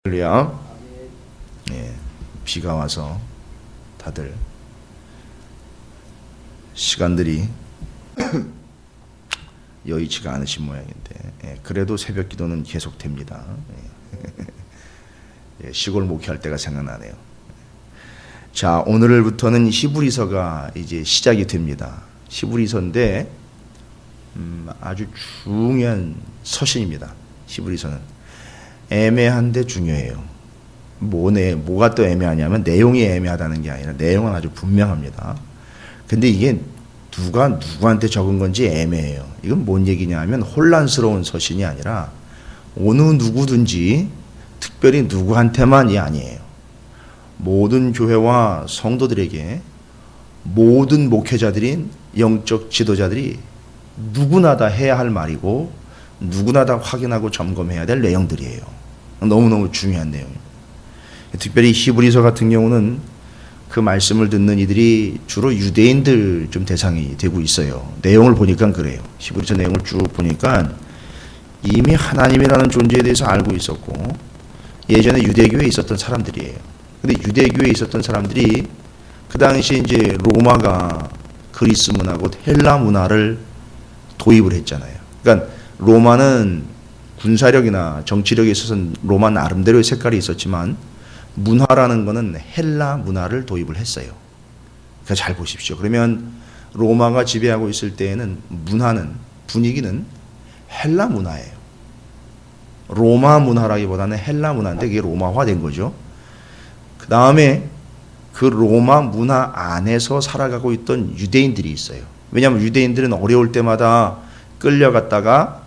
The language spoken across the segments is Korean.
할렐루야. 비가 와서 다들 시간들이 여의치가 않으신 모양인데, 그래도 새벽 기도는 계속됩니다. 시골 목회할 때가 생각나네요. 자, 오늘부터는 히브리서가 이제 시작이 됩니다. 히브리서인데 아주 중요한 서신입니다. 히브리서는 애매한데 중요해요. 뭐가 또 애매하냐면 내용이 애매하다는 게 아니라 내용은 아주 분명합니다. 근데 이게 누가 누구한테 적은 건지 애매해요. 이건 뭔 얘기냐 하면 혼란스러운 서신이 아니라 어느 누구든지 특별히 누구한테만이 아니에요. 모든 교회와 성도들에게, 모든 목회자들인 영적 지도자들이 누구나 다 해야 할 말이고 누구나 다 확인하고 점검해야 될 내용들이에요. 너무너무 중요한 내용입니다. 특별히 히브리서 같은 경우는 그 말씀을 듣는 이들이 주로 유대인들 좀 대상이 되고 있어요. 내용을 보니까 그래요. 히브리서 내용을 쭉 보니까 이미 하나님이라는 존재에 대해서 알고 있었고 예전에 유대교에 있었던 사람들이에요. 근데 유대교에 있었던 사람들이 그 당시 이제 로마가 그리스 문화고 헬라 문화를 도입을 했잖아요. 그러니까 로마는 군사력이나 정치력에 있어서는 로마 나름대로의 색깔이 있었지만 문화라는 거는 헬라 문화를 도입을 했어요. 그러니까 잘 보십시오. 그러면 로마가 지배하고 있을 때에는 문화는, 분위기는 헬라 문화예요. 로마 문화라기보다는 헬라 문화인데 그게 로마화된 거죠. 그 다음에 그 로마 문화 안에서 살아가고 있던 유대인들이 있어요. 왜냐하면 유대인들은 어려울 때마다 끌려갔다가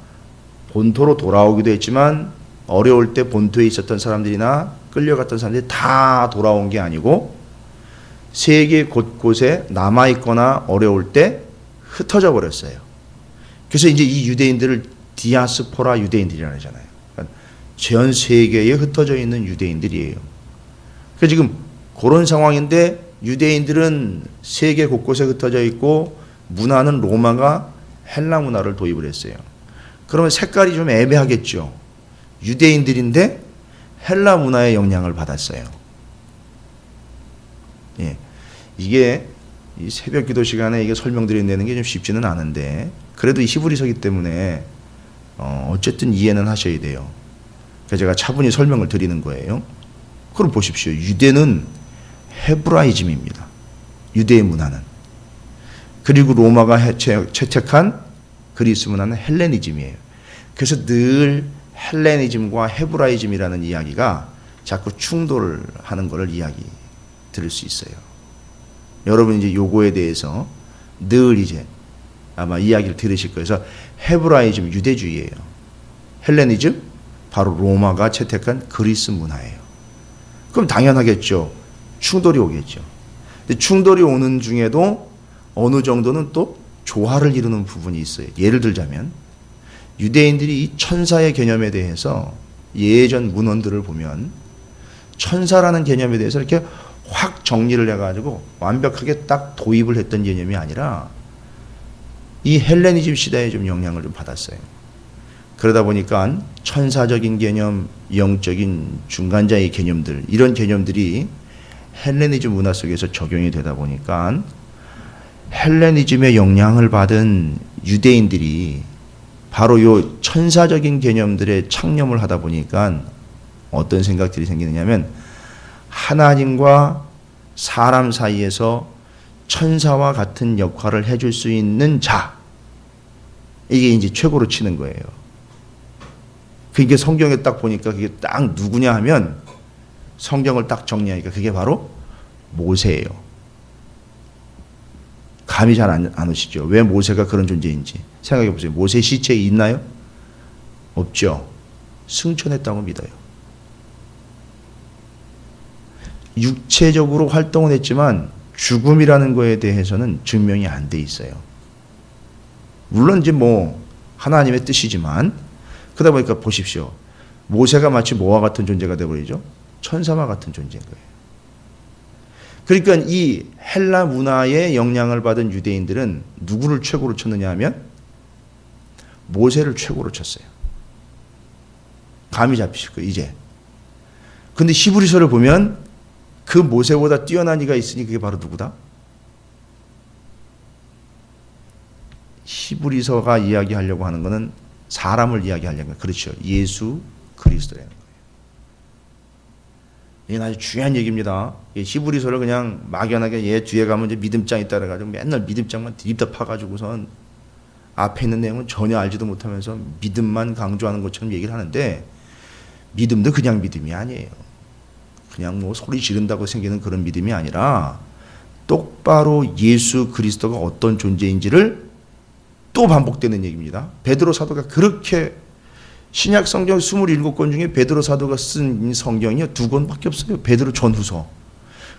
본토로 돌아오기도 했지만 어려울 때 본토에 있었던 사람들이나 끌려갔던 사람들이 다 돌아온 게 아니고 세계 곳곳에 남아있거나 어려울 때 흩어져 버렸어요. 그래서 이제 이 유대인들을 디아스포라 유대인들이라고 하잖아요. 그러니까 전 세계에 흩어져 있는 유대인들이에요. 그래서 지금 그런 상황인데 유대인들은 세계 곳곳에 흩어져 있고 문화는 로마가 헬라 문화를 도입을 했어요. 그러면 색깔이 좀 애매하겠죠. 유대인들인데 헬라 문화의 영향을 받았어요. 이게 이 새벽 기도 시간에 이게 설명드린다는 게 좀 쉽지는 않은데 그래도 이 히브리서기 때문에 어쨌든 이해는 하셔야 돼요. 그래서 제가 차분히 설명을 드리는 거예요. 그럼 보십시오. 유대는 헤브라이즘입니다. 유대의 문화는. 그리고 로마가 채택한 그리스 문화는 헬레니즘이에요. 그래서 늘 헬레니즘과 헤브라이즘이라는 이야기가 자꾸 충돌을 하는 것을 이야기 들을 수 있어요. 여러분 이제 요거에 대해서 늘 이제 아마 이야기를 들으실 거예요. 그래서 헤브라이즘 유대주의예요. 헬레니즘 바로 로마가 채택한 그리스 문화예요. 그럼 당연하겠죠. 충돌이 오겠죠. 근데 충돌이 오는 중에도 어느 정도는 또 조화를 이루는 부분이 있어요. 예를 들자면 유대인들이 이 천사의 개념에 대해서 예전 문헌들을 보면 천사라는 개념에 대해서 이렇게 확 정리를 해가지고 완벽하게 딱 도입을 했던 개념이 아니라 이 헬레니즘 시대에 좀 영향을 좀 받았어요. 그러다 보니까 천사적인 개념, 영적인 중간자의 개념들, 이런 개념들이 헬레니즘 문화 속에서 적용이 되다 보니까 헬레니즘의 영향을 받은 유대인들이 바로 요 천사적인 개념들에 창념을 하다 보니까 어떤 생각들이 생기느냐면 하나님과 사람 사이에서 천사와 같은 역할을 해줄 수 있는 자, 이게 이제 최고로 치는 거예요. 그게 성경에 딱 보니까 그게 딱 누구냐 하면 성경을 딱 정리하니까 그게 바로 모세예요. 감이 잘 안 오시죠? 왜 모세가 그런 존재인지 생각해 보세요. 모세 시체에 있나요? 없죠. 승천했다고 믿어요. 육체적으로 활동은 했지만 죽음이라는 거에 대해서는 증명이 안 돼 있어요. 물론 이제 뭐 하나님의 뜻이지만 그러다 보니까 보십시오. 모세가 마치 뭐와 같은 존재가 되어버리죠? 천사와 같은 존재인 거예요. 그러니까 이 헬라 문화의 영향을 받은 유대인들은 누구를 최고로 쳤느냐 하면 모세를 최고로 쳤어요. 감이 잡히실 거예요. 이제 근데 히브리서를 보면 그 모세보다 뛰어난 이가 있으니 그게 바로 누구다? 히브리서가 이야기하려고 하는 것은 사람을 이야기하려는 거예요. 그렇죠. 예수 그리스도라는 거예요. 이건 아주 중요한 얘기입니다. 히브리서를 그냥 막연하게 얘 뒤에 가면 이제 믿음장이 따라가지고 맨날 믿음장만 뒤집다 파가지고선 앞에 있는 내용은 전혀 알지도 못하면서 믿음만 강조하는 것처럼 얘기를 하는데, 믿음도 그냥 믿음이 아니에요. 그냥 뭐 소리 지른다고 생기는 그런 믿음이 아니라 똑바로 예수 그리스도가 어떤 존재인지를 또 반복되는 얘기입니다. 베드로 사도가 그렇게 신약 성경 27권 중에 베드로 사도가 쓴 성경이 2권밖에 없어요. 베드로 전후서.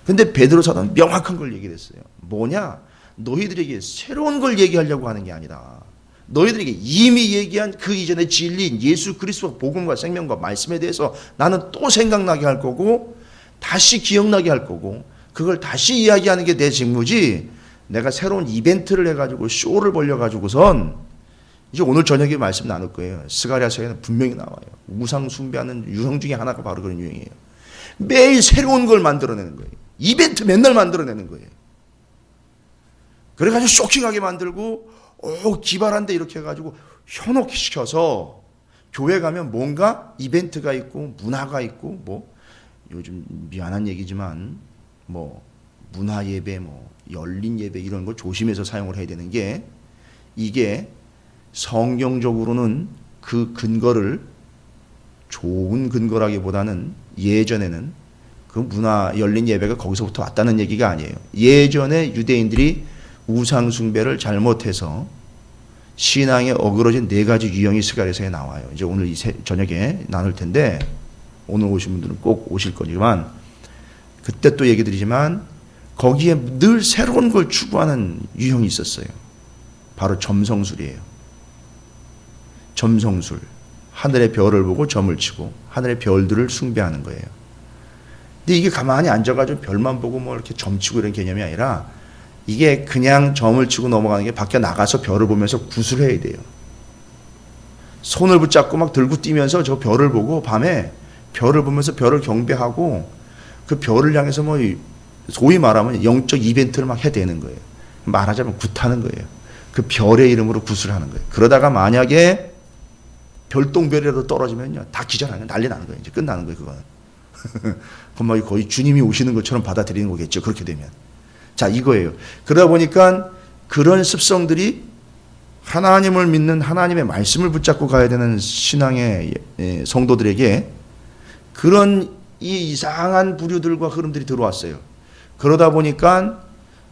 근데 베드로 사도는 명확한 걸 얘기를 했어요. 뭐냐? 너희들에게 새로운 걸 얘기하려고 하는 게 아니라 너희들에게 이미 얘기한 그 이전의 진리인 예수 그리스도 복음과 생명과 말씀에 대해서 나는 또 생각나게 할 거고 다시 기억나게 할 거고 그걸 다시 이야기하는 게 내 직무지, 내가 새로운 이벤트를 해가지고 쇼를 벌려가지고선 이제 오늘 저녁에 말씀 나눌 거예요. 스가랴서에는 분명히 나와요. 우상 숭배하는 유형 중에 하나가 바로 그런 유형이에요. 매일 새로운 걸 만들어내는 거예요. 이벤트 맨날 만들어내는 거예요. 그래가지고 쇼킹하게 만들고 기발한데 이렇게 해가지고 현혹시켜서 교회 가면 뭔가 이벤트가 있고 문화가 있고 뭐 요즘 미안한 얘기지만 뭐 문화 예배 뭐 열린 예배 이런 걸 조심해서 사용을 해야 되는 게, 이게 성경적으로는 그 근거를 좋은 근거라기보다는 예전에는 그 문화 열린 예배가 거기서부터 왔다는 얘기가 아니에요. 예전에 유대인들이 우상 숭배를 잘못해서 신앙에 어그러진 4가지 유형이 스가랴서에 나와요. 이제 오늘 저녁에 나눌 텐데 오늘 오신 분들은 꼭 오실 거지만 그때 또 얘기 드리지만 거기에 늘 새로운 걸 추구하는 유형이 있었어요. 바로 점성술이에요. 점성술. 하늘의 별을 보고 점을 치고 하늘의 별들을 숭배하는 거예요. 근데 이게 가만히 앉아가지고 별만 보고 뭐 이렇게 점 치고 이런 개념이 아니라 이게 그냥 점을 치고 넘어가는 게 밖에 나가서 별을 보면서 구슬해야 돼요. 손을 붙잡고 막 들고 뛰면서 저 별을 보고 밤에 별을 보면서 별을 경배하고 그 별을 향해서 뭐 소위 말하면 영적 이벤트를 막 해대는 거예요. 말하자면 굿하는 거예요. 그 별의 이름으로 구슬하는 거예요. 그러다가 만약에 별똥별이라도 떨어지면요 다 기절하는 난리 나는 거예요. 이제 끝나는 거예요. 그거는. 그건 거의 주님이 오시는 것처럼 받아들이는 거겠죠. 그렇게 되면. 자, 이거예요. 그러다 보니까 그런 습성들이 하나님을 믿는 하나님의 말씀을 붙잡고 가야 되는 신앙의 성도들에게 그런 이 이상한 부류들과 흐름들이 들어왔어요. 그러다 보니까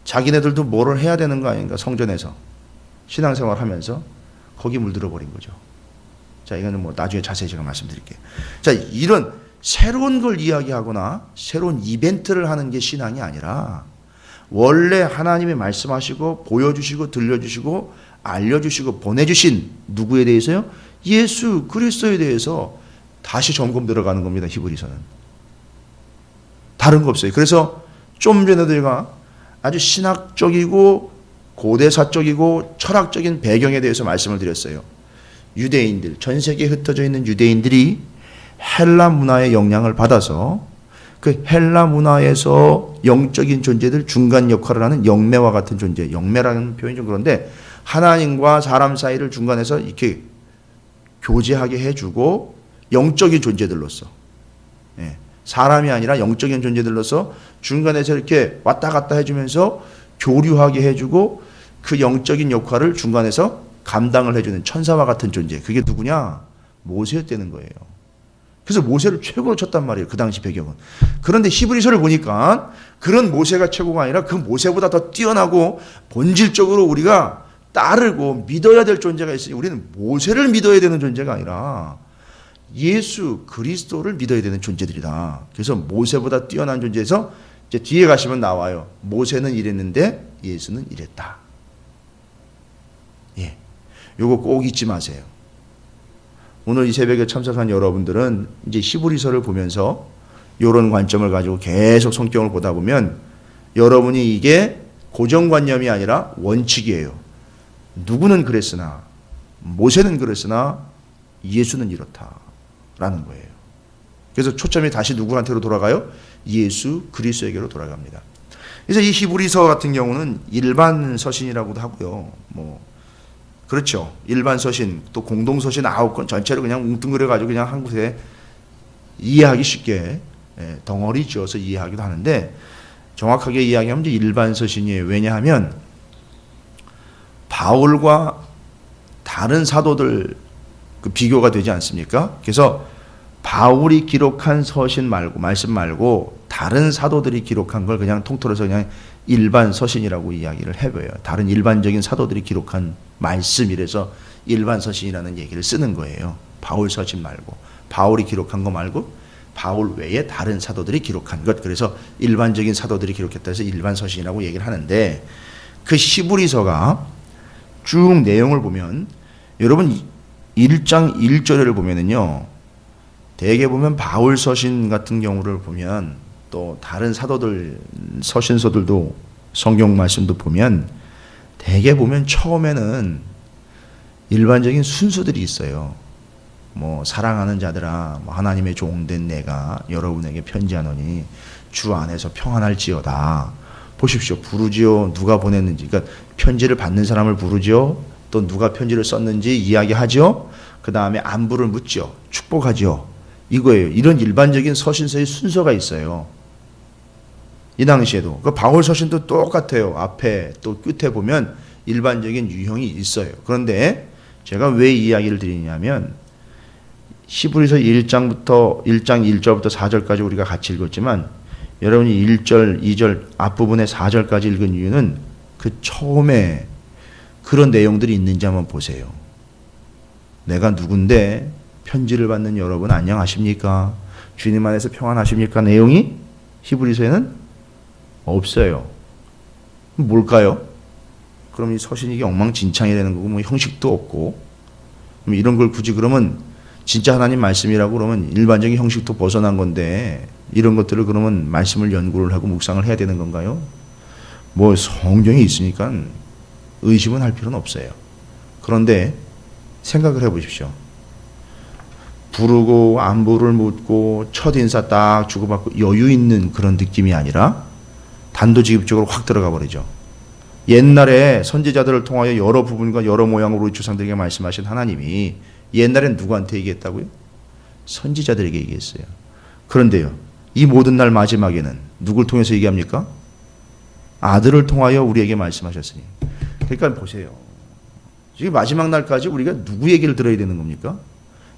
자기네들도 뭐를 해야 되는 거 아닌가, 성전에서 신앙생활 하면서 거기 물들어 버린 거죠. 자, 이거는 뭐 나중에 자세히 제가 말씀드릴게요. 자, 이런 새로운 걸 이야기하거나 새로운 이벤트를 하는 게 신앙이 아니라 원래 하나님이 말씀하시고 보여주시고 들려주시고 알려주시고 보내주신 누구에 대해서요? 예수 그리스도에 대해서 다시 점검 들어가는 겁니다. 히브리서는. 다른 거 없어요. 그래서 좀 전에 제가 아주 신학적이고 고대사적이고 철학적인 배경에 대해서 말씀을 드렸어요. 유대인들, 전 세계에 흩어져 있는 유대인들이 헬라 문화의 영향을 받아서 그 헬라 문화에서 영적인 존재들 중간 역할을 하는 영매와 같은 존재, 영매라는 표현이 좀 그런데 하나님과 사람 사이를 중간에서 이렇게 교제하게 해주고 영적인 존재들로서, 사람이 아니라 영적인 존재들로서 중간에서 이렇게 왔다 갔다 해주면서 교류하게 해주고 그 영적인 역할을 중간에서 감당을 해주는 천사와 같은 존재, 그게 누구냐? 모세였다는 거예요. 그래서 모세를 최고로 쳤단 말이에요. 그 당시 배경은. 그런데 히브리서를 보니까 그런 모세가 최고가 아니라 그 모세보다 더 뛰어나고 본질적으로 우리가 따르고 믿어야 될 존재가 있으니 우리는 모세를 믿어야 되는 존재가 아니라 예수 그리스도를 믿어야 되는 존재들이다. 그래서 모세보다 뛰어난 존재에서 이제 뒤에 가시면 나와요. 모세는 이랬는데 예수는 이랬다. 예, 요거 꼭 잊지 마세요. 오늘 이 새벽에 참석한 여러분들은 이제 히브리서를 보면서 이런 관점을 가지고 계속 성경을 보다 보면 여러분이 이게 고정관념이 아니라 원칙이에요. 누구는 그랬으나 모세는 그랬으나 예수는 이렇다라는 거예요. 그래서 초점이 다시 누구한테로 돌아가요? 예수 그리스도에게로 돌아갑니다. 그래서 이 히브리서 같은 경우는 일반 서신이라고도 하고요. 그렇죠. 일반 서신, 또 공동 서신 9권 전체를 그냥 뭉뚱그려 가지고 그냥 한 곳에 이해하기 쉽게 덩어리 지어서 이해하기도 하는데, 정확하게 이야기하면 이제 일반 서신이에요. 왜냐하면 바울과 다른 사도들 그 비교가 되지 않습니까? 그래서 바울이 기록한 서신 말고, 말씀 말고 다른 사도들이 기록한 걸 그냥 통틀어서 그냥 일반 서신이라고 이야기를 해봐요. 다른 일반적인 사도들이 기록한 말씀이라서 일반 서신이라는 얘기를 쓰는 거예요. 바울 서신 말고, 바울이 기록한 거 말고 바울 외에 다른 사도들이 기록한 것, 그래서 일반적인 사도들이 기록했다 해서 일반 서신이라고 얘기를 하는데, 그 히브리서가 쭉 내용을 보면 여러분 1장 1절을 보면은요, 대개 보면 바울 서신 같은 경우를 보면, 또 다른 사도들 서신서들도 성경 말씀도 보면 대개 보면 처음에는 일반적인 순서들이 있어요. 사랑하는 자들아, 하나님의 종된 내가 여러분에게 편지하노니 주 안에서 평안할지어다. 보십시오. 부르지요. 누가 보냈는지. 그러니까 편지를 받는 사람을 부르지요. 또 누가 편지를 썼는지 이야기하죠. 그 다음에 안부를 묻죠. 축복하죠. 이거예요. 이런 일반적인 서신서의 순서가 있어요. 이 당시에도. 그 바울 서신도 똑같아요. 앞에 또 끝에 보면 일반적인 유형이 있어요. 그런데 제가 왜 이야기를 드리냐면, 히브리서 1장 1절부터 4절까지 우리가 같이 읽었지만, 여러분이 1절, 2절 앞부분에 4절까지 읽은 이유는 그 처음에 그런 내용들이 있는지 한번 보세요. 내가 누군데 편지를 받는 여러분 안녕하십니까? 주님 안에서 평안하십니까? 내용이 히브리서에는 없어요. 뭘까요? 그럼 이 서신이 이게 엉망진창이 되는 거고, 형식도 없고, 그럼 이런 걸 굳이 그러면 진짜 하나님 말씀이라고 그러면 일반적인 형식도 벗어난 건데, 이런 것들을 그러면 말씀을 연구를 하고 묵상을 해야 되는 건가요? 성경이 있으니까 의심은 할 필요는 없어요. 그런데 생각을 해보십시오. 부르고 안부를 묻고 첫인사 딱 주고받고 여유 있는 그런 느낌이 아니라 단도직입적으로 확 들어가 버리죠. 옛날에 선지자들을 통하여 여러 부분과 여러 모양으로 우리 조상들에게 말씀하신 하나님이 옛날엔 누구한테 얘기했다고요? 선지자들에게 얘기했어요. 그런데요, 이 모든 날 마지막에는 누굴 통해서 얘기합니까? 아들을 통하여 우리에게 말씀하셨으니. 그러니까 보세요. 지금 마지막 날까지 우리가 누구 얘기를 들어야 되는 겁니까?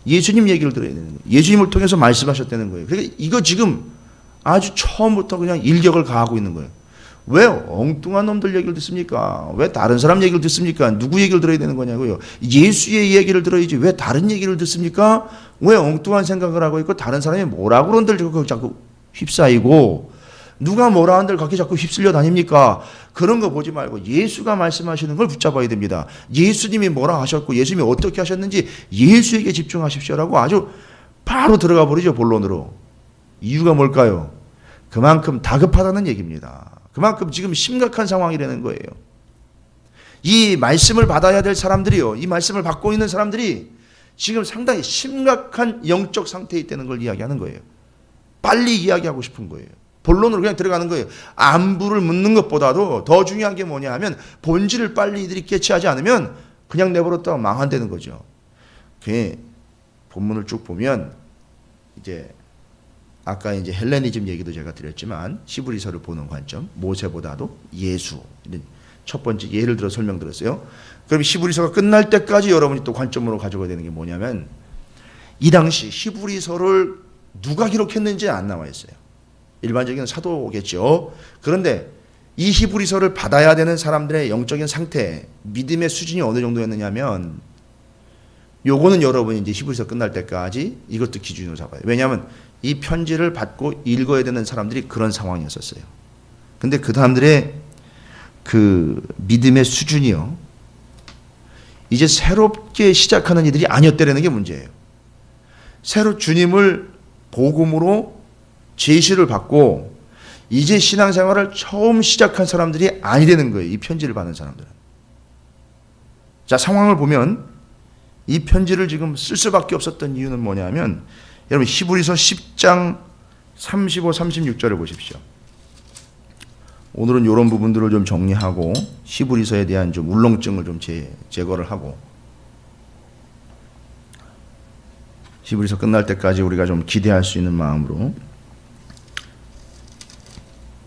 예수님 얘기를 들어야 되는 거예요. 예수님을 통해서 말씀하셨다는 거예요. 그러니까 이거 지금 아주 처음부터 그냥 일격을 가하고 있는 거예요. 왜 엉뚱한 놈들 얘기를 듣습니까? 왜 다른 사람 얘기를 듣습니까? 누구 얘기를 들어야 되는 거냐고요. 예수의 얘기를 들어야지 왜 다른 얘기를 듣습니까? 왜 엉뚱한 생각을 하고 있고 다른 사람이 뭐라고 그런들 자꾸 휩싸이고 누가 뭐라 한들 거기 자꾸 휩쓸려 다닙니까? 그런 거 보지 말고 예수가 말씀하시는 걸 붙잡아야 됩니다. 예수님이 뭐라 하셨고 예수님이 어떻게 하셨는지 예수에게 집중하십시오라고 아주 바로 들어가 버리죠, 본론으로. 이유가 뭘까요? 그만큼 다급하다는 얘기입니다. 그만큼 지금 심각한 상황이라는 거예요. 이 말씀을 받아야 될 사람들이요, 이 말씀을 받고 있는 사람들이 지금 상당히 심각한 영적 상태에 있다는 걸 이야기하는 거예요. 빨리 이야기하고 싶은 거예요. 본론으로 그냥 들어가는 거예요. 안부를 묻는 것보다도 더 중요한 게 뭐냐 하면 본질을 빨리 이들이 캐치하지 않으면 그냥 내버렸다가 망한다는 거죠. 그 본문을 쭉 보면 이제 아까 이제 헬레니즘 얘기도 제가 드렸지만 히브리서를 보는 관점, 모세보다도 예수, 첫 번째 예를 들어 설명드렸어요. 그럼 히브리서가 끝날 때까지 여러분이 또 관점으로 가져가야 되는 게 뭐냐면, 이 당시 히브리서를 누가 기록했는지 안 나와 있어요. 일반적인 사도겠죠. 그런데 이 히브리서를 받아야 되는 사람들의 영적인 상태, 믿음의 수준이 어느 정도였느냐면, 요거는 여러분이 이제 히브리서 끝날 때까지 이것도 기준으로 잡아요. 왜냐하면 이 편지를 받고 읽어야 되는 사람들이 그런 상황이었었어요. 근데 그 사람들의 그 믿음의 수준이요, 이제 새롭게 시작하는 이들이 아니었다는 게 문제예요. 새로 주님을 복음으로 제시를 받고 이제 신앙생활을 처음 시작한 사람들이 아니 되는 거예요. 이 편지를 받는 사람들은. 자, 상황을 보면 이 편지를 지금 쓸 수밖에 없었던 이유는 뭐냐면, 여러분 히브리서 10장 35, 36절을 보십시오. 오늘은 이런 부분들을 좀 정리하고 히브리서에 대한 좀 울렁증을 좀 제거를 하고 히브리서 끝날 때까지 우리가 좀 기대할 수 있는 마음으로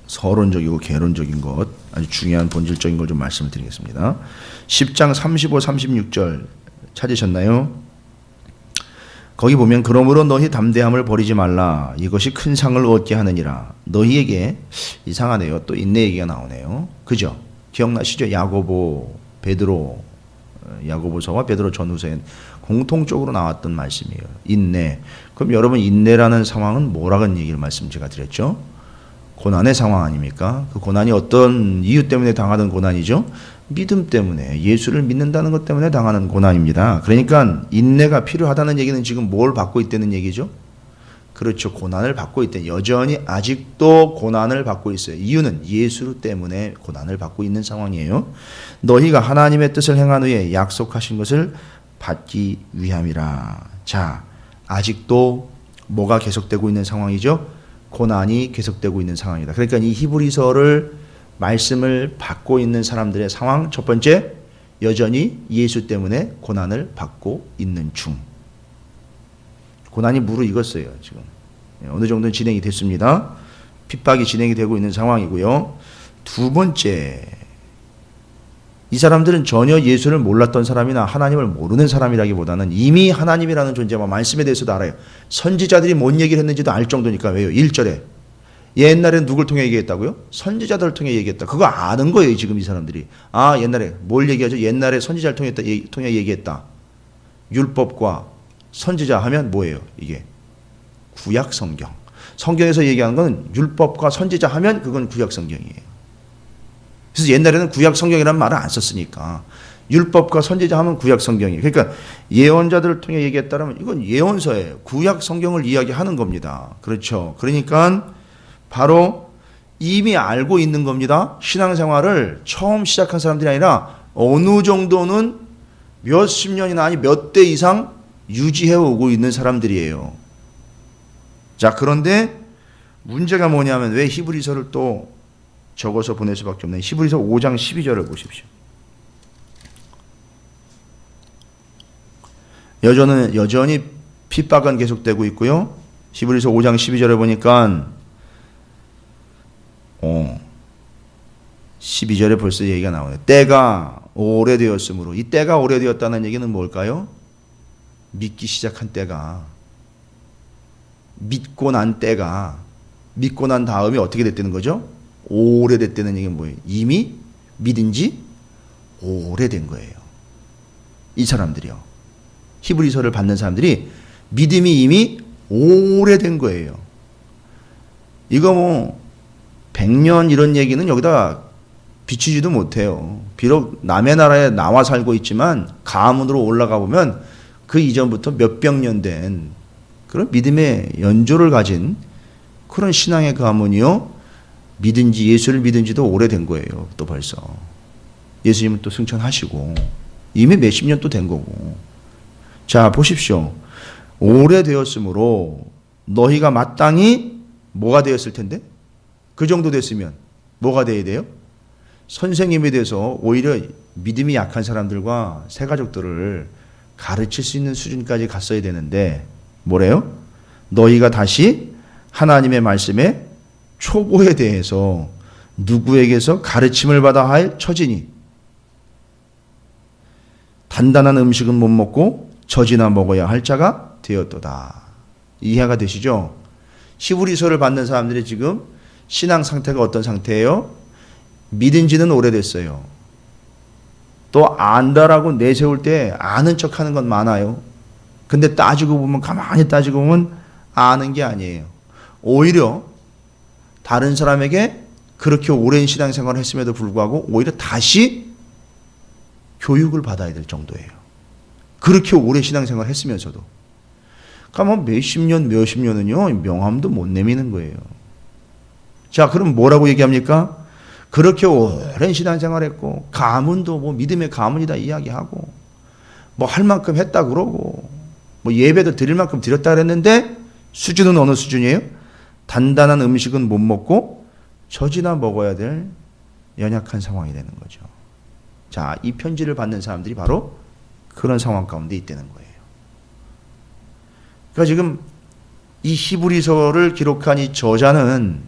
서론적이고 개론적인 것, 아주 중요한 본질적인 걸 좀 말씀을 드리겠습니다. 10장 35, 36절 찾으셨나요? 거기 보면 그러므로 너희 담대함을 버리지 말라. 이것이 큰 상을 얻게 하느니라. 너희에게 이상하네요. 또 인내 얘기가 나오네요. 그죠? 기억나시죠? 야고보, 베드로, 야고보서와 베드로 전후서에 공통적으로 나왔던 말씀이에요. 인내. 그럼 여러분 인내라는 상황은 뭐라는 얘기를 말씀 제가 드렸죠? 고난의 상황 아닙니까? 그 고난이 어떤 이유 때문에 당하는 고난이죠? 믿음 때문에, 예수를 믿는다는 것 때문에 당하는 고난입니다. 그러니까 인내가 필요하다는 얘기는 지금 뭘 받고 있다는 얘기죠? 그렇죠. 고난을 받고 있다. 여전히 아직도 고난을 받고 있어요. 이유는 예수 때문에 고난을 받고 있는 상황이에요. 너희가 하나님의 뜻을 행한 후에 약속하신 것을 받기 위함이라. 자, 아직도 뭐가 계속되고 있는 상황이죠? 고난이 계속되고 있는 상황이다. 그러니까 이 히브리서를 말씀을 받고 있는 사람들의 상황, 첫 번째, 여전히 예수 때문에 고난을 받고 있는 중. 고난이 무르익었어요, 지금. 어느 정도는 진행이 됐습니다. 핍박이 진행이 되고 있는 상황이고요. 두 번째, 이 사람들은 전혀 예수를 몰랐던 사람이나 하나님을 모르는 사람이라기보다는 이미 하나님이라는 존재와 말씀에 대해서도 알아요. 선지자들이 뭔 얘기를 했는지도 알 정도니까. 왜요? 1절에 옛날에 누굴 통해 얘기했다고요? 선지자들을 통해 얘기했다. 그거 아는 거예요, 지금 이 사람들이. 아, 옛날에 뭘 얘기하죠? 옛날에 선지자를 통해 얘기했다. 율법과 선지자 하면 뭐예요? 이게 구약 성경. 성경에서 얘기하는 건 율법과 선지자 하면 그건 구약 성경이에요. 그래서 옛날에는 구약 성경이라는 말을 안 썼으니까 율법과 선지자 하면 구약 성경이에요. 그러니까 예언자들을 통해 얘기했다면 이건 예언서예요. 구약 성경을 이야기하는 겁니다. 그렇죠. 그러니까 바로 이미 알고 있는 겁니다. 신앙생활을 처음 시작한 사람들이 아니라 어느 정도는 몇십 년이나 아니 몇 대 이상 유지해 오고 있는 사람들이에요. 자, 그런데 문제가 뭐냐면 왜 히브리서를 또 적어서 보낼 수밖에 없는 히브리서 5장 12절을 보십시오. 여전히 핍박은 계속되고 있고요. 히브리서 5장 12절에 보니까 12절에 벌써 얘기가 나오네요. 때가 오래되었으므로. 이 때가 오래되었다는 얘기는 뭘까요? 믿기 시작한 때가, 믿고 난 때가, 믿고 난 다음에 어떻게 됐다는 거죠? 오래됐다는 얘기는 뭐예요? 이미 믿은 지 오래된 거예요. 이 사람들이요. 히브리서를 받는 사람들이 믿음이 이미 오래된 거예요. 이거 뭐 100년 이런 얘기는 여기다 비추지도 못해요. 비록 남의 나라에 나와 살고 있지만 가문으로 올라가 보면 그 이전부터 몇백 년 된 그런 믿음의 연조를 가진 그런 신앙의 가문이요. 믿은지 예수를 믿은지도 오래된 거예요. 또 벌써 예수님은 또 승천하시고 이미 몇십 년 또 된 거고. 자, 보십시오. 오래되었으므로 너희가 마땅히 뭐가 되었을 텐데? 그 정도 됐으면 뭐가 돼야 돼요? 선생님에 대해서 오히려 믿음이 약한 사람들과 새가족들을 가르칠 수 있는 수준까지 갔어야 되는데 뭐래요? 너희가 다시 하나님의 말씀에 초보에 대해서 누구에게서 가르침을 받아 할 처지니 단단한 음식은 못 먹고 젖이나 먹어야 할 자가 되었도다. 이해가 되시죠? 히브리서를 받는 사람들이 지금 신앙 상태가 어떤 상태예요? 믿은 지는 오래됐어요. 또 안다라고 내세울 때 아는 척하는 건 많아요. 근데 따지고 보면, 가만히 따지고 보면 아는 게 아니에요. 오히려 다른 사람에게 그렇게 오랜 신앙생활을 했음에도 불구하고 오히려 다시 교육을 받아야 될 정도예요. 그렇게 오래 신앙생활을 했으면서도. 그러니까 뭐 몇십 년은요 명함도 못 내미는 거예요. 자, 그럼 뭐라고 얘기합니까? 그렇게 오랜 신앙생활을 했고 가문도 뭐 믿음의 가문이다 이야기하고 뭐 할 만큼 했다 그러고 뭐 예배도 드릴 만큼 드렸다 그랬는데 수준은 어느 수준이에요? 단단한 음식은 못 먹고 젖이나 먹어야 될 연약한 상황이 되는 거죠. 자, 이 편지를 받는 사람들이 바로 그런 상황 가운데 있다는 거예요. 그러니까 지금 이 히브리서를 기록한 이 저자는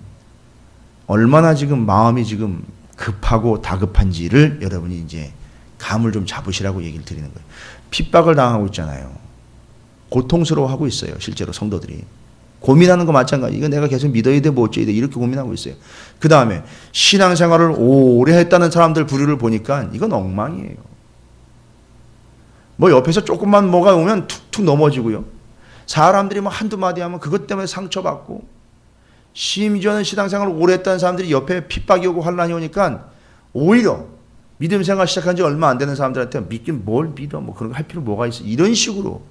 얼마나 지금 마음이 지금 급하고 다급한지를 여러분이 이제 감을 좀 잡으시라고 얘기를 드리는 거예요. 핍박을 당하고 있잖아요. 고통스러워하고 있어요. 실제로 성도들이. 고민하는 거 마찬가지. 이거 내가 계속 믿어야 돼, 뭐 어째야 돼, 이렇게 고민하고 있어요. 그 다음에 신앙생활을 오래 했다는 사람들 부류를 보니까 이건 엉망이에요. 뭐 옆에서 조금만 뭐가 오면 툭툭 넘어지고요. 사람들이 뭐 한두 마디 하면 그것 때문에 상처받고, 심지어는 신앙생활을 오래 했다는 사람들이 옆에 핍박이 오고 환란이 오니까 오히려 믿음 생활 시작한 지 얼마 안 되는 사람들한테 믿긴 뭘 믿어, 뭐 그런 거 할 필요 뭐가 있어, 이런 식으로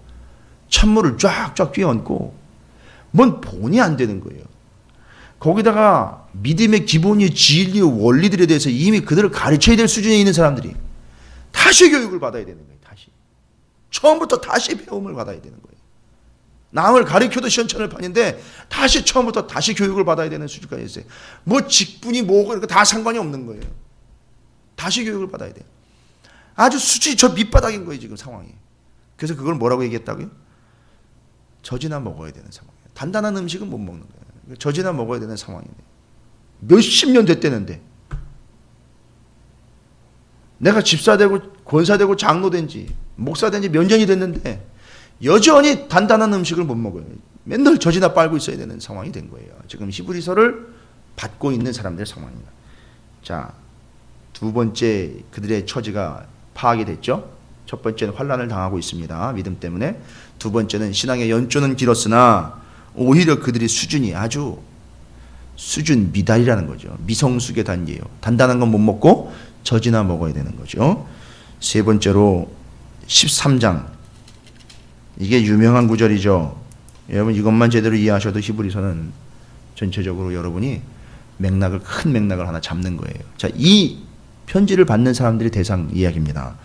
찬물을 쫙쫙 끼얹고 뭔 본이 안 되는 거예요. 거기다가 믿음의 기본이 진리 원리들에 대해서 이미 그들을 가르쳐야 될 수준에 있는 사람들이 다시 교육을 받아야 되는 거예요. 다시 처음부터 다시 배움을 받아야 되는 거예요. 남을 가르쳐도 시원찮을판인데 다시 처음부터 다시 교육을 받아야 되는 수준까지 있어요. 뭐 직분이 뭐고 이런 거 다 상관이 없는 거예요. 다시 교육을 받아야 돼요. 아주 수준이 저 밑바닥인 거예요, 지금 상황이. 그래서 그걸 뭐라고 얘기했다고요? 젖이나 먹어야 되는 상황이에요. 단단한 음식은 못 먹는 거예요. 젖이나 먹어야 되는 상황이에요. 몇십 년 됐다는데 내가 집사되고 권사되고 장로된지 목사된지 몇 년이 됐는데 여전히 단단한 음식을 못 먹어요. 맨날 젖이나 빨고 있어야 되는 상황이 된 거예요. 지금 히브리서를 받고 있는 사람들의 상황입니다. 자, 두 번째 그들의 처지가 파악이 됐죠. 첫 번째는 환난을 당하고 있습니다. 믿음 때문에. 두 번째는 신앙의 연조는 길었으나 오히려 그들의 수준이 아주 수준 미달이라는 거죠. 미성숙의 단계예요. 단단한 건 못 먹고 젖이나 먹어야 되는 거죠. 세 번째로 13장. 이게 유명한 구절이죠. 여러분 이것만 제대로 이해하셔도 히브리서는 전체적으로 여러분이 맥락을, 큰 맥락을 하나 잡는 거예요. 자, 이 편지를 받는 사람들의 대상 이야기입니다.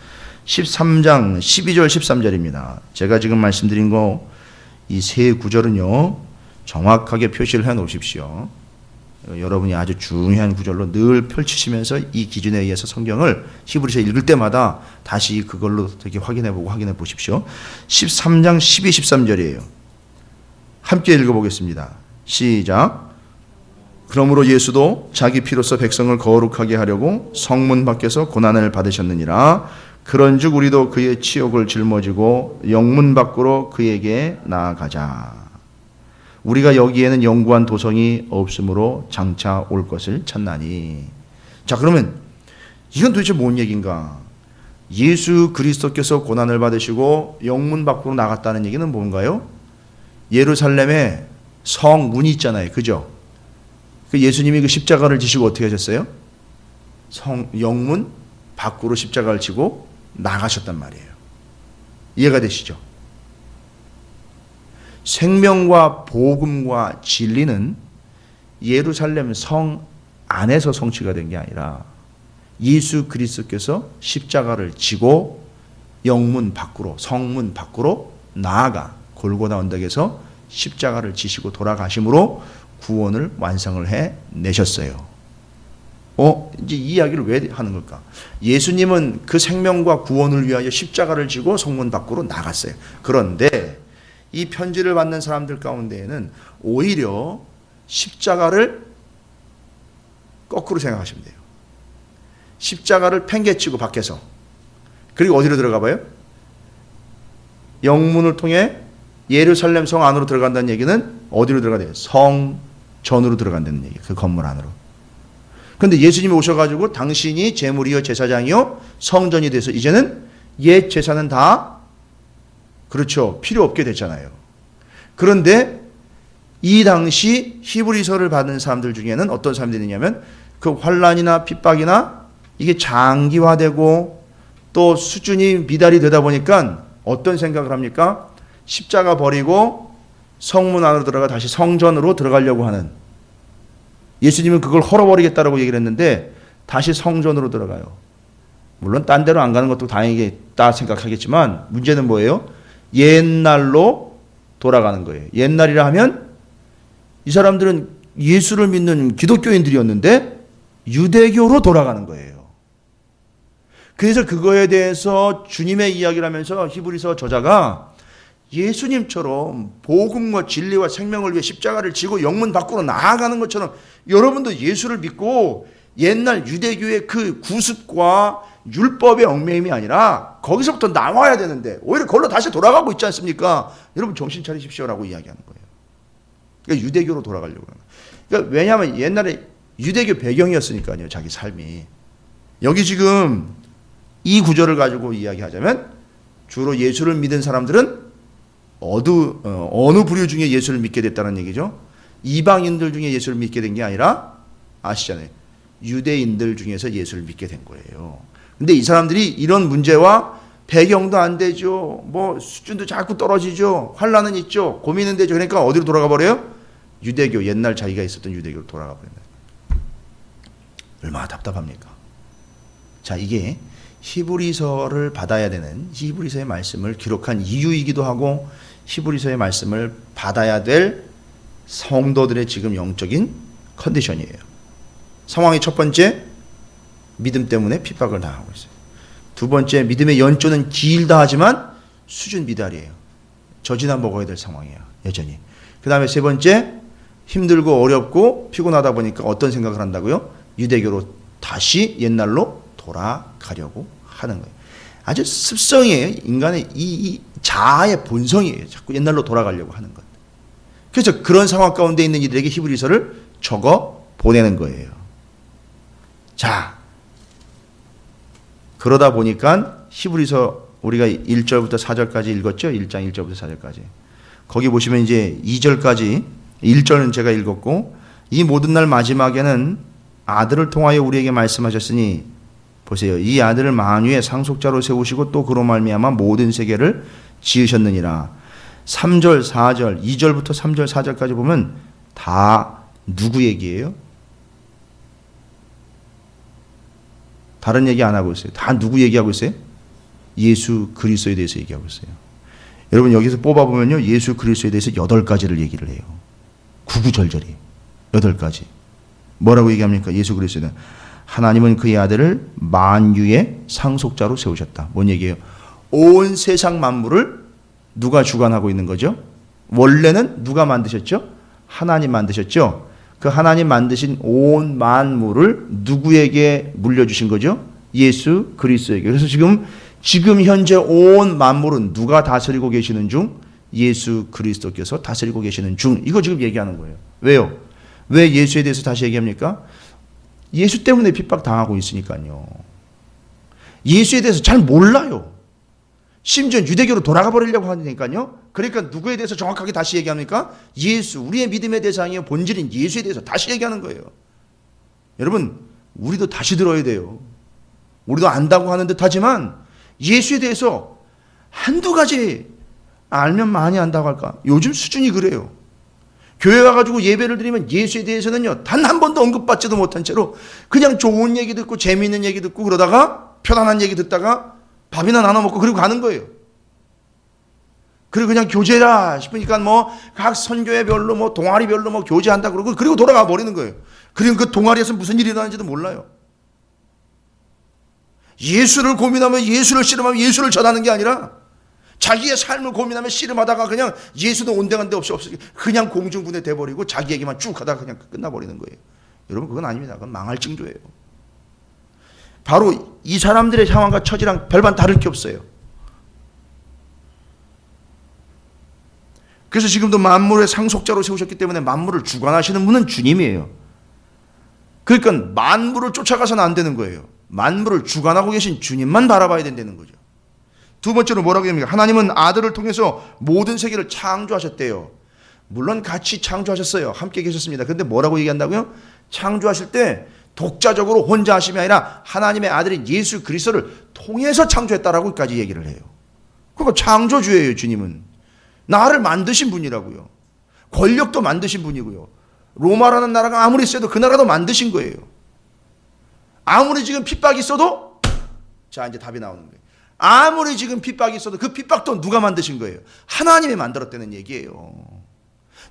13장 12절 13절입니다. 제가 지금 말씀드린 거 이 세 구절은요 정확하게 표시를 해 놓으십시오. 여러분이 아주 중요한 구절로 늘 펼치시면서 이 기준에 의해서 성경을 히브리서 읽을 때마다 다시 그걸로 되게 확인해 보십시오. 13장 12, 13절이에요. 함께 읽어보겠습니다. 시작. 그러므로 예수도 자기 피로써 백성을 거룩하게 하려고 성문 밖에서 고난을 받으셨느니라. 그런즉 우리도 그의 치욕을 짊어지고 영문 밖으로 그에게 나아가자. 우리가 여기에는 영구한 도성이 없으므로 장차 올 것을 찾나니. 자, 그러면 이건 도대체 뭔 얘기인가? 예수 그리스도께서 고난을 받으시고 영문 밖으로 나갔다는 얘기는 뭔가요? 예루살렘에 성문이 있잖아요. 그죠? 그 예수님이 그 십자가를 지시고 어떻게 하셨어요? 영문 밖으로 십자가를 지고 나가셨단 말이에요. 이해가 되시죠? 생명과 복음과 진리는 예루살렘 성 안에서 성취가 된 게 아니라 예수 그리스도께서 십자가를 지고 영문 밖으로, 성문 밖으로 나아가 골고다 언덕에서 십자가를 지시고 돌아가심으로 구원을 완성을 해 내셨어요. 이제 이 이야기를 왜 하는 걸까? 예수님은 그 생명과 구원을 위하여 십자가를 지고 성문 밖으로 나갔어요. 그런데 이 편지를 받는 사람들 가운데에는 오히려 십자가를 거꾸로 생각하시면 돼요. 십자가를 팽개치고 밖에서, 그리고 어디로 들어가 봐요? 영문을 통해 예루살렘 성 안으로 들어간다는 얘기는 어디로 들어가야 돼요? 성전으로 들어간다는 얘기예요. 그 건물 안으로. 그런데 예수님이 오셔가지고 당신이 제물이요 제사장이요 성전이 돼서 이제는 옛 제사는 다 그렇죠. 필요 없게 됐잖아요. 그런데 이 당시 히브리서를 받는 사람들 중에는 어떤 사람들이 있냐면 그 환란이나 핍박이나 이게 장기화되고 또 수준이 미달이 되다 보니까 어떤 생각을 합니까? 십자가 버리고 성문 안으로 들어가 다시 성전으로 들어가려고 하는, 예수님은 그걸 헐어버리겠다라고 얘기를 했는데 다시 성전으로 들어가요. 물론 딴 데로 안 가는 것도 다행이겠다 생각하겠지만 문제는 뭐예요? 옛날로 돌아가는 거예요. 옛날이라 하면 이 사람들은 예수를 믿는 기독교인들이었는데 유대교로 돌아가는 거예요. 그래서 그거에 대해서 주님의 이야기를 하면서 히브리서 저자가 예수님처럼 복음과 진리와 생명을 위해 십자가를 지고 영문 밖으로 나아가는 것처럼 여러분도 예수를 믿고 옛날 유대교의 그 구습과 율법의 얽매임이 아니라 거기서부터 나와야 되는데 오히려 그걸로 다시 돌아가고 있지 않습니까? 여러분 정신 차리십시오라고 이야기하는 거예요. 그러니까 유대교로 돌아가려고 하는 거예요. 그러니까 왜냐하면 옛날에 유대교 배경이었으니까요. 자기 삶이. 여기 지금 이 구절을 가지고 이야기하자면 주로 예수를 믿은 사람들은 어느 부류 중에 예수를 믿게 됐다는 얘기죠. 이방인들 중에 예수를 믿게 된 게 아니라 아시잖아요. 유대인들 중에서 예수를 믿게 된 거예요. 근데 이 사람들이 이런 문제와 배경도 안 되죠. 뭐 수준도 자꾸 떨어지죠. 환란은 있죠. 고민은 되죠. 그러니까 어디로 돌아가 버려요? 유대교, 옛날 자기가 있었던 유대교로 돌아가 버린다. 얼마나 답답합니까? 자, 이게 히브리서를 받아야 되는 히브리서의 말씀을 기록한 이유이기도 하고 히브리서의 말씀을 받아야 될 성도들의 지금 영적인 컨디션이에요. 상황이 첫 번째, 믿음 때문에 핍박을 당하고 있어요. 두 번째, 믿음의 연조는 길다 하지만 수준 미달이에요. 젖이나 먹어야 될 상황이에요. 여전히. 그 다음에 세 번째, 힘들고 어렵고 피곤하다 보니까 어떤 생각을 한다고요? 유대교로 다시 옛날로 돌아가려고 하는 거예요. 아주 습성이에요. 인간의 이 자아의 본성이에요. 자꾸 옛날로 돌아가려고 하는 것. 그래서 그런 상황 가운데 있는 이들에게 히브리서를 적어 보내는 거예요. 자, 그러다 보니까 히브리서 우리가 1절부터 4절까지 읽었죠? 1장 1절부터 4절까지. 거기 보시면 이제 2절까지 1절은 제가 읽었고 이 모든 날 마지막에는 아들을 통하여 우리에게 말씀하셨으니 보세요. 이 아들을 만유의 상속자로 세우시고 또 그로 말미암아 모든 세계를 지으셨느니라. 3절, 4절, 2절부터 3절, 4절까지 보면 다 누구 얘기예요? 다른 얘기 안 하고 있어요. 다 누구 얘기하고 있어요? 예수 그리스도에 대해서 얘기하고 있어요. 여러분 여기서 뽑아보면요. 예수 그리스도에 대해서 8가지를 얘기를 해요. 구구절절히 8가지. 뭐라고 얘기합니까? 예수 그리스도는 하나님은 그의 아들을 만유의 상속자로 세우셨다. 뭔 얘기예요? 온 세상 만물을 누가 주관하고 있는 거죠? 원래는 누가 만드셨죠? 하나님 만드셨죠? 그 하나님 만드신 온 만물을 누구에게 물려주신 거죠? 예수 그리스도에게. 그래서 지금 현재 온 만물은 누가 다스리고 계시는 중? 예수 그리스도께서 다스리고 계시는 중. 이거 지금 얘기하는 거예요. 왜요? 왜 예수에 대해서 다시 얘기합니까? 예수 때문에 핍박당하고 있으니까요. 예수에 대해서 잘 몰라요. 심지어 유대교로 돌아가 버리려고 하니까요. 그러니까 누구에 대해서 정확하게 다시 얘기합니까? 예수, 우리의 믿음의 대상이요 본질인 예수에 대해서 다시 얘기하는 거예요. 여러분, 우리도 다시 들어야 돼요. 우리도 안다고 하는 듯 하지만 예수에 대해서 한두 가지 알면 많이 안다고 할까? 요즘 수준이 그래요. 교회 와가지고 예배를 드리면 예수에 대해서는요, 단 한 번도 언급받지도 못한 채로 그냥 좋은 얘기 듣고 재미있는 얘기 듣고 그러다가 편안한 얘기 듣다가 밥이나 나눠 먹고 그리고 가는 거예요. 그리고 그냥 교제라 싶으니까 뭐 각 선교회별로 뭐 동아리별로 뭐 교제한다 그러고 그리고 돌아가 버리는 거예요. 그리고 그 동아리에서 무슨 일이 일어나는지도 몰라요. 예수를 고민하면 예수를 씨름하면 예수를 전하는 게 아니라 자기의 삶을 고민하며 씨름하다가 그냥 예수도 온데간데 없이 그냥 공중분해 돼버리고 자기 얘기만 쭉 하다가 그냥 끝나버리는 거예요. 여러분 그건 아닙니다. 그건 망할 징조예요. 바로 이 사람들의 상황과 처지랑 별반 다를 게 없어요. 그래서 지금도 만물의 상속자로 세우셨기 때문에 만물을 주관하시는 분은 주님이에요. 그러니까 만물을 쫓아가서는 안 되는 거예요. 만물을 주관하고 계신 주님만 바라봐야 된다는 거죠. 두 번째로 뭐라고 합니까? 하나님은 아들을 통해서 모든 세계를 창조하셨대요. 물론 같이 창조하셨어요. 함께 계셨습니다. 그런데 뭐라고 얘기한다고요? 창조하실 때 독자적으로 혼자 하심이 아니라 하나님의 아들인 예수 그리스도를 통해서 창조했다라고까지 얘기를 해요. 그러니까 창조주예요. 주님은. 나를 만드신 분이라고요. 권력도 만드신 분이고요. 로마라는 나라가 아무리 세도 그 나라도 만드신 거예요. 아무리 지금 핍박이 있어도 자 이제 답이 나오는 거예요. 아무리 지금 핍박이 있어도 그 핍박도 누가 만드신 거예요? 하나님이 만들었다는 얘기예요.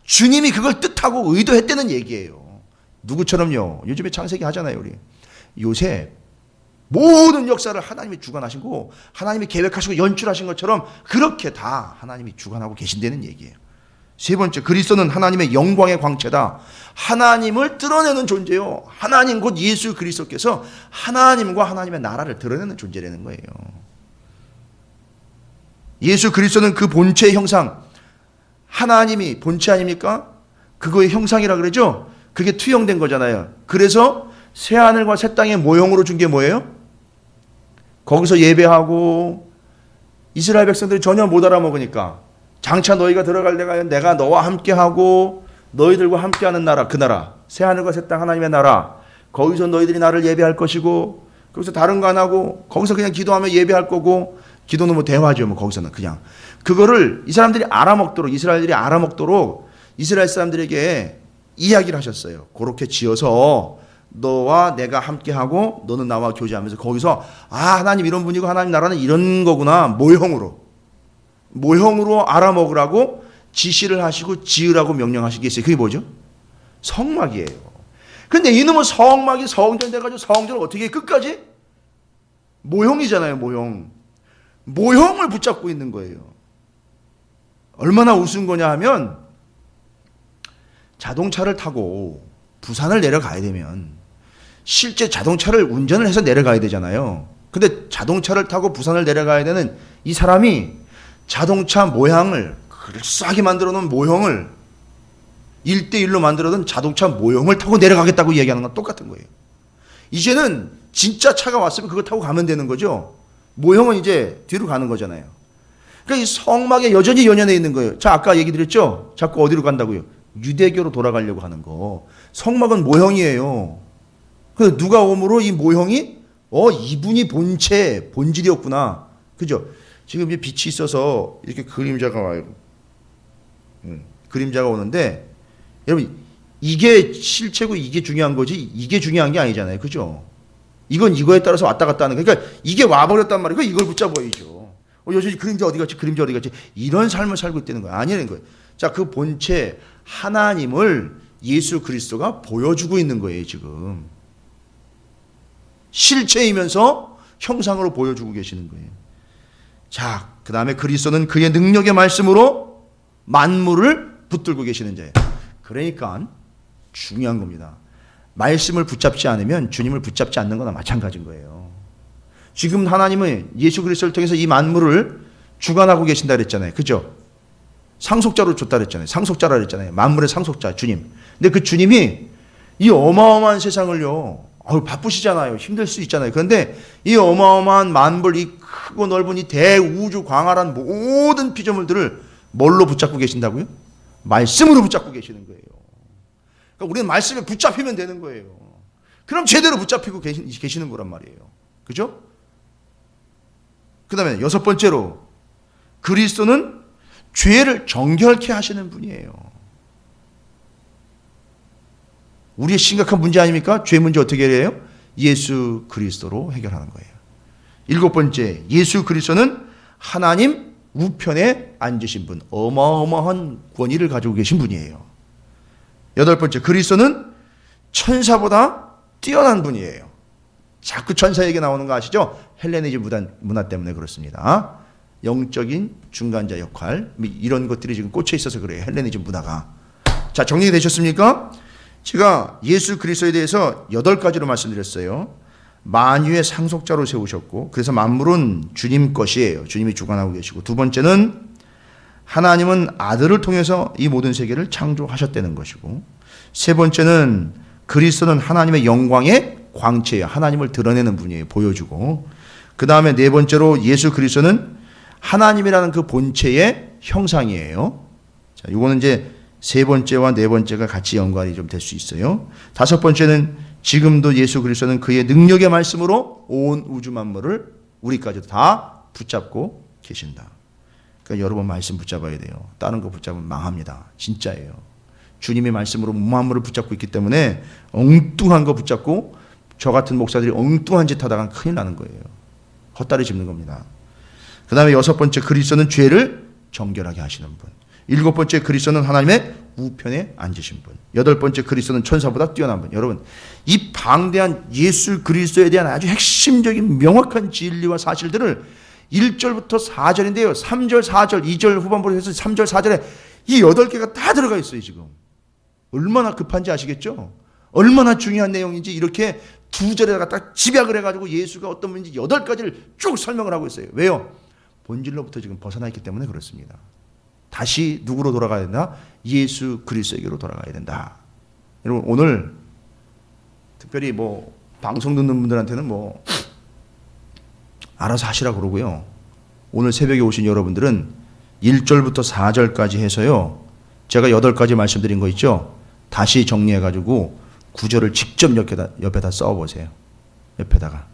주님이 그걸 뜻하고 의도했다는 얘기예요. 누구처럼요? 요즘에 창세기 하잖아요. 우리 요셉. 모든 역사를 하나님이 주관하신 거고 하나님이 계획하시고 연출하신 것처럼 그렇게 다 하나님이 주관하고 계신다는 얘기예요. 세 번째, 그리스도는 하나님의 영광의 광채다. 하나님을 드러내는 존재요. 하나님 곧 예수 그리스도께서 하나님과 하나님의 나라를 드러내는 존재라는 거예요. 예수 그리스도는 그 본체의 형상, 하나님이 본체 아닙니까? 그거의 형상이라 그러죠. 그게 투영된 거잖아요. 그래서 새 하늘과 새 땅의 모형으로 준 게 뭐예요? 거기서 예배하고 이스라엘 백성들이 전혀 못 알아먹으니까 장차 너희가 들어갈 때가 내가 너와 함께하고 너희들과 함께하는 나라, 그 나라, 새 하늘과 새 땅 하나님의 나라, 거기서 너희들이 나를 예배할 것이고 거기서 다른 거 안 하고 거기서 그냥 기도하며 예배할 거고, 기도는 뭐 대화죠. 뭐 거기서는 그냥 그거를 이 사람들이 알아먹도록, 이스라엘들이 알아먹도록 이스라엘 사람들에게 이야기를 하셨어요. 그렇게 지어서 너와 내가 함께하고 너는 나와 교제하면서 거기서 하나님 이런 분이고 하나님 나라는 이런 거구나, 모형으로 알아먹으라고 지시를 하시고 지으라고 명령하신 게 있어요. 그게 뭐죠? 성막이에요. 근데 이놈은 성막이 성전 돼가지고 성전을 어떻게 해? 끝까지? 모형이잖아요. 모형을 붙잡고 있는 거예요. 얼마나 우스운 거냐 하면, 자동차를 타고 부산을 내려가야 되면 실제 자동차를 운전을 해서 내려가야 되잖아요. 근데 자동차를 타고 부산을 내려가야 되는 이 사람이 자동차 모양을 그럴싸하게 만들어 놓은 모형을 1대1로 만들어 놓은 자동차 모형을 타고 내려가겠다고 얘기하는 건 똑같은 거예요. 이제는 진짜 차가 왔으면 그거 타고 가면 되는 거죠. 모형은 이제 뒤로 가는 거잖아요. 그러니까 이 성막에 여전히 연연해 있는 거예요. 자, 아까 얘기 드렸죠? 자꾸 어디로 간다고요? 유대교로 돌아가려고 하는 거. 성막은 모형이에요. 그래서 누가 오므로 이 모형이 이분이 본질이었구나. 그죠? 지금 이제 빛이 있어서 이렇게 그림자가 와요. 그림자가 오는데, 여러분, 이게 실체고 이게 중요한 거지 이게 중요한 게 아니잖아요. 그죠? 이건 이거에 따라서 왔다 갔다 하는 거예요. 그러니까 이게 와버렸단 말이에요. 이걸 붙잡아야죠. 여전히 그림자 어디 갔지? 이런 삶을 살고 있다는 거예요. 아니라는 거예요. 자, 그 본체 하나님을 예수 그리스도가 보여주고 있는 거예요. 지금 실체이면서 형상으로 보여주고 계시는 거예요. 자, 그 다음에 그리스도는 그의 능력의 말씀으로 만물을 붙들고 계시는 자예요. 그러니까 중요한 겁니다. 말씀을 붙잡지 않으면 주님을 붙잡지 않는 거나 마찬가지인 거예요. 지금 하나님은 예수 그리스도를 통해서 이 만물을 주관하고 계신다 그랬잖아요. 그죠? 상속자로 줬다 그랬잖아요. 상속자라 그랬잖아요. 만물의 상속자 주님. 근데 그 주님이 이 어마어마한 세상을요, 바쁘시잖아요. 힘들 수 있잖아요. 그런데 이 어마어마한 만물, 이 크고 넓은 이 대우주 광활한 모든 피조물들을 뭘로 붙잡고 계신다고요? 말씀으로 붙잡고 계시는 거예요. 그러니까 우리는 말씀에 붙잡히면 되는 거예요. 그럼 제대로 붙잡히고 계시는 거란 말이에요. 그죠? 그 다음에 여섯 번째로, 그리스도는 죄를 정결케 하시는 분이에요. 우리의 심각한 문제 아닙니까? 죄 문제 어떻게 해요? 예수 그리스도로 해결하는 거예요. 일곱 번째, 예수 그리스도는 하나님 우편에 앉으신 분, 어마어마한 권위를 가지고 계신 분이에요. 여덟 번째, 그리스도는 천사보다 뛰어난 분이에요. 자꾸 천사 얘기 나오는 거 아시죠? 헬레니즘 문화 때문에 그렇습니다. 영적인 중간자 역할, 이런 것들이 지금 꽂혀 있어서 그래요. 헬레니즘 문화가. 자, 정리되셨습니까? 제가 예수 그리스도에 대해서 8가지로 말씀드렸어요. 만유의 상속자로 세우셨고, 그래서 만물은 주님 것이에요. 주님이 주관하고 계시고, 두 번째는 하나님은 아들을 통해서 이 모든 세계를 창조하셨다는 것이고, 세 번째는 그리스도는 하나님의 영광의 광채예요. 하나님을 드러내는 분이에요. 보여주고. 그 다음에 네 번째로 예수 그리스도는 하나님이라는 그 본체의 형상이에요. 자, 이거는 이제 세 번째와 네 번째가 같이 연관이 좀 될 수 있어요. 다섯 번째는 지금도 예수 그리스도는 그의 능력의 말씀으로 온 우주 만물을 우리까지도 다 붙잡고 계신다. 그러니까 여러분 말씀 붙잡아야 돼요. 다른 거 붙잡으면 망합니다. 진짜예요. 주님의 말씀으로 만물을 붙잡고 있기 때문에 엉뚱한 거 붙잡고 저 같은 목사들이 엉뚱한 짓 하다가 큰일 나는 거예요. 헛다리 짚는 겁니다. 그 다음에 6번째, 그리스도는 죄를 정결하게 하시는 분. 7번째, 그리스도는 하나님의 우편에 앉으신 분. 8번째, 그리스도는 천사보다 뛰어난 분. 여러분, 이 방대한 예수 그리스도에 대한 아주 핵심적인 명확한 진리와 사실들을 1절부터 4절인데요. 3절, 4절, 2절 후반부로 해서 3절, 4절에 이 8개가 다 들어가 있어요, 지금. 얼마나 급한지 아시겠죠? 얼마나 중요한 내용인지 이렇게 2절에다가 딱 집약을 해가지고 예수가 어떤 분인지 8가지를 쭉 설명을 하고 있어요. 왜요? 본질로부터 지금 벗어나 있기 때문에 그렇습니다. 다시 누구로 돌아가야 된다? 예수 그리스도에게로 돌아가야 된다. 여러분, 오늘 특별히 뭐 방송 듣는 분들한테는 뭐 알아서 하시라 그러고요. 오늘 새벽에 오신 여러분들은 1절부터 4절까지 해서요, 제가 8가지 말씀드린 거 있죠? 다시 정리해가지고 9절을 직접 옆에다 써보세요. 옆에다가.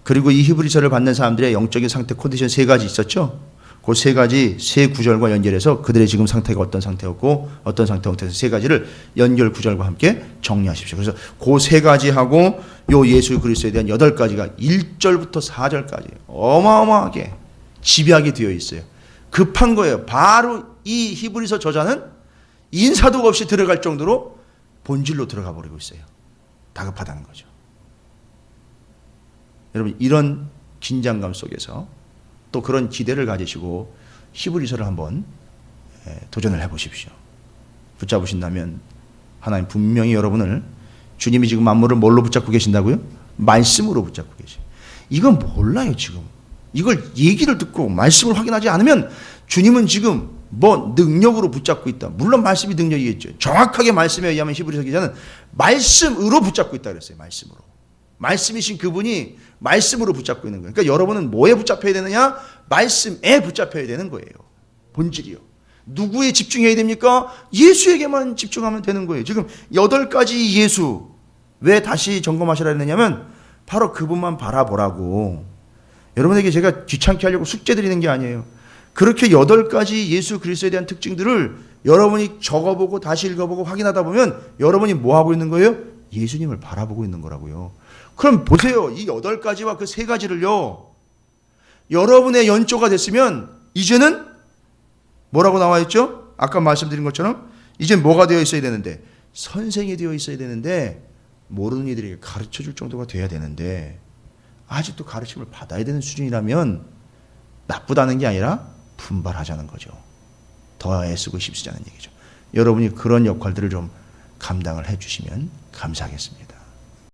그리고 이 히브리서를 받는 사람들의 영적인 상태 컨디션 3가지 있었죠? 그 3가지, 3구절과 연결해서 그들의 지금 상태가 어떤 상태였고 어떤 상태였고 3가지를 연결 구절과 함께 정리하십시오. 그래서 그 3가지하고 요 예수 그리스도에 대한 8가지가 1절부터 4절까지 어마어마하게 집약이 되어 있어요. 급한 거예요. 바로 이 히브리서 저자는 인사도 없이 들어갈 정도로 본질로 들어가 버리고 있어요. 다급하다는 거죠. 여러분, 이런 긴장감 속에서 또 그런 기대를 가지시고 히브리서를 한번 도전을 해보십시오. 붙잡으신다면 하나님 분명히 여러분을, 주님이 지금 만물을 뭘로 붙잡고 계신다고요? 말씀으로 붙잡고 계세요. 이건 몰라요. 지금 이걸 얘기를 듣고 말씀을 확인하지 않으면 주님은 지금 뭐 능력으로 붙잡고 있다. 물론 말씀이 능력이겠죠. 정확하게 말씀에 의하면 히브리서 기자는 말씀으로 붙잡고 있다 그랬어요. 말씀으로. 말씀이신 그분이 말씀으로 붙잡고 있는 거예요. 그러니까 여러분은 뭐에 붙잡혀야 되느냐? 말씀에 붙잡혀야 되는 거예요. 본질이요. 누구에 집중해야 됩니까? 예수에게만 집중하면 되는 거예요. 지금 8가지 예수, 왜 다시 점검하시라 했느냐면 바로 그분만 바라보라고. 여러분에게 제가 귀찮게 하려고 숙제 드리는 게 아니에요. 그렇게 8가지 예수 그리스도에 대한 특징들을 여러분이 적어보고 다시 읽어보고 확인하다 보면 여러분이 뭐 하고 있는 거예요? 예수님을 바라보고 있는 거라고요. 그럼 보세요. 이 8가지와 그 3가지를요, 여러분의 연조가 됐으면 이제는 뭐라고 나와 있죠? 아까 말씀드린 것처럼 이제 뭐가 되어 있어야 되는데, 선생이 되어 있어야 되는데, 모르는 이들에게 가르쳐줄 정도가 돼야 되는데 아직도 가르침을 받아야 되는 수준이라면 나쁘다는 게 아니라 분발하자는 거죠. 더 애쓰고 힘쓰자는 얘기죠. 여러분이 그런 역할들을 좀 감당을 해주시면 감사하겠습니다.